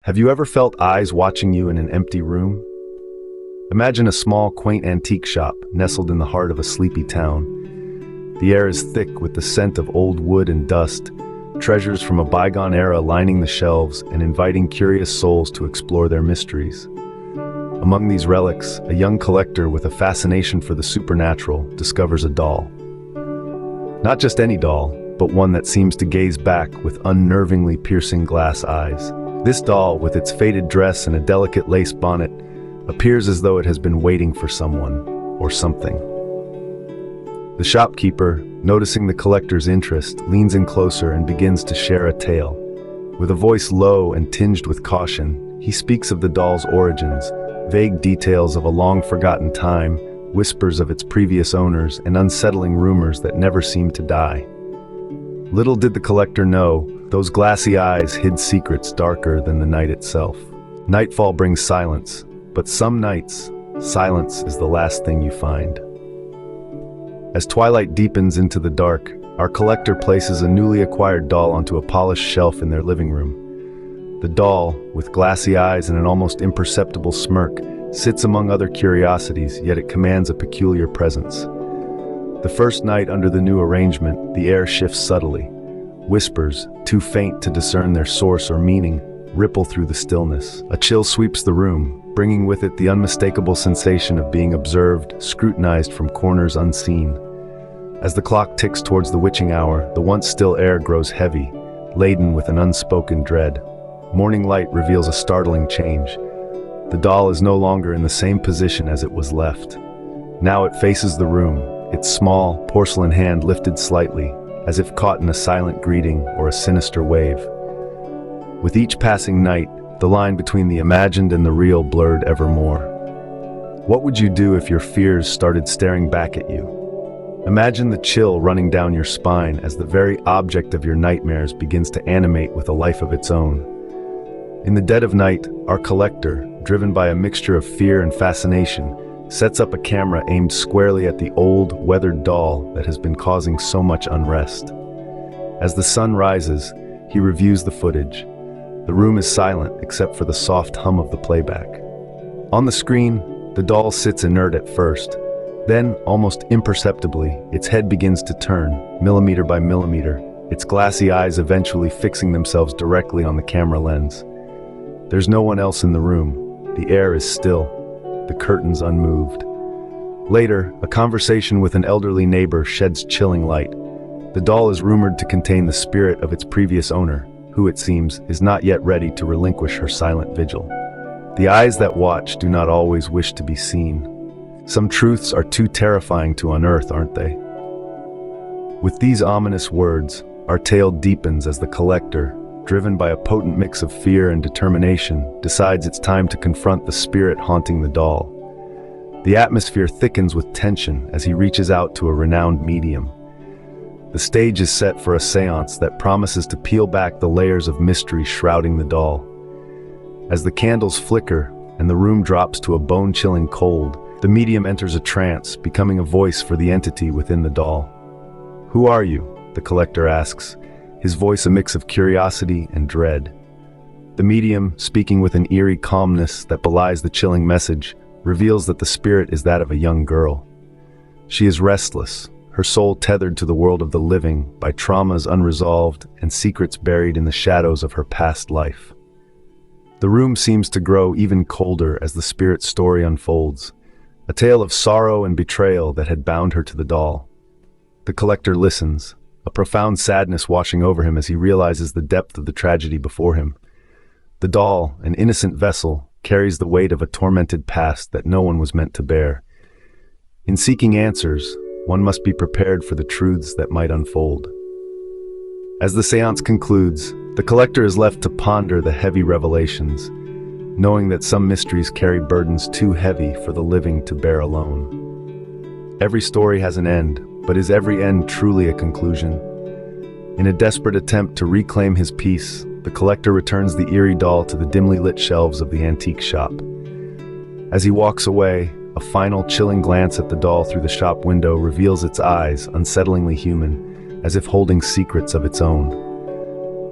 Have you ever felt eyes watching you in an empty room? Imagine a small, quaint antique shop nestled in the heart of a sleepy town. The air is thick with the scent of old wood and dust, treasures from a bygone era lining the shelves and inviting curious souls to explore their mysteries. Among these relics, a young collector with a fascination for the supernatural discovers a doll. Not just any doll, but one that seems to gaze back with unnervingly piercing glass eyes. This doll, with its faded dress and a delicate lace bonnet, appears as though it has been waiting for someone or something. The shopkeeper, noticing the collector's interest, leans in closer and begins to share a tale. With a voice low and tinged with caution, he speaks of the doll's origins, vague details of a long-forgotten time, whispers of its previous owners, and unsettling rumors that never seem to die. Little did the collector know, those glassy eyes hid secrets darker than the night itself. Nightfall brings silence, but some nights, silence is the last thing you find. As twilight deepens into the dark, our collector places a newly acquired doll onto a polished shelf in their living room. The doll, with glassy eyes and an almost imperceptible smirk, sits among other curiosities, yet it commands a peculiar presence. The first night under the new arrangement, the air shifts subtly. Whispers, too faint to discern their source or meaning, ripple through the stillness. A chill sweeps the room, bringing with it the unmistakable sensation of being observed, scrutinized from corners unseen. As the clock ticks towards the witching hour, the once still air grows heavy, laden with an unspoken dread. Morning light reveals a startling change. The doll is no longer in the same position as it was left. Now it faces the room, its small, porcelain hand lifted slightly, as if caught in a silent greeting or a sinister wave. With each passing night, the line between the imagined and the real blurred ever more. What would you do if your fears started staring back at you? Imagine the chill running down your spine as the very object of your nightmares begins to animate with a life of its own. In the dead of night, our collector, driven by a mixture of fear and fascination, sets up a camera aimed squarely at the old, weathered doll that has been causing so much unrest. As the sun rises, he reviews the footage. The room is silent except for the soft hum of the playback. On the screen, the doll sits inert at first. Then, almost imperceptibly, its head begins to turn, millimeter by millimeter, its glassy eyes eventually fixing themselves directly on the camera lens. There's no one else in the room. The air is still, the curtains unmoved. Later, a conversation with an elderly neighbor sheds chilling light. The doll is rumored to contain the spirit of its previous owner, who, it seems, is not yet ready to relinquish her silent vigil. The eyes that watch do not always wish to be seen. Some truths are too terrifying to unearth, aren't they? With these ominous words, our tale deepens as the collector, driven by a potent mix of fear and determination, decides it's time to confront the spirit haunting the doll. The atmosphere thickens with tension as he reaches out to a renowned medium. The stage is set for a seance that promises to peel back the layers of mystery shrouding the doll. As the candles flicker and the room drops to a bone-chilling cold, the medium enters a trance, becoming a voice for the entity within the doll. "Who are you?" the collector asks, his voice a mix of curiosity and dread. The medium, speaking with an eerie calmness that belies the chilling message, reveals that the spirit is that of a young girl. She is restless, her soul tethered to the world of the living by traumas unresolved and secrets buried in the shadows of her past life. The room seems to grow even colder as the spirit's story unfolds, a tale of sorrow and betrayal that had bound her to the doll. The collector listens, a profound sadness washing over him as he realizes the depth of the tragedy before him. The doll, an innocent vessel, carries the weight of a tormented past that no one was meant to bear. In seeking answers, one must be prepared for the truths that might unfold. As the seance concludes, the collector is left to ponder the heavy revelations, knowing that some mysteries carry burdens too heavy for the living to bear alone. Every story has an end, but is every end truly a conclusion? In a desperate attempt to reclaim his peace, the collector returns the eerie doll to the dimly lit shelves of the antique shop. As he walks away, a final chilling glance at the doll through the shop window reveals its eyes, unsettlingly human, as if holding secrets of its own.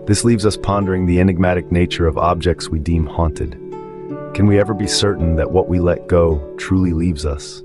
This leaves us pondering the enigmatic nature of objects we deem haunted. Can we ever be certain that what we let go truly leaves us?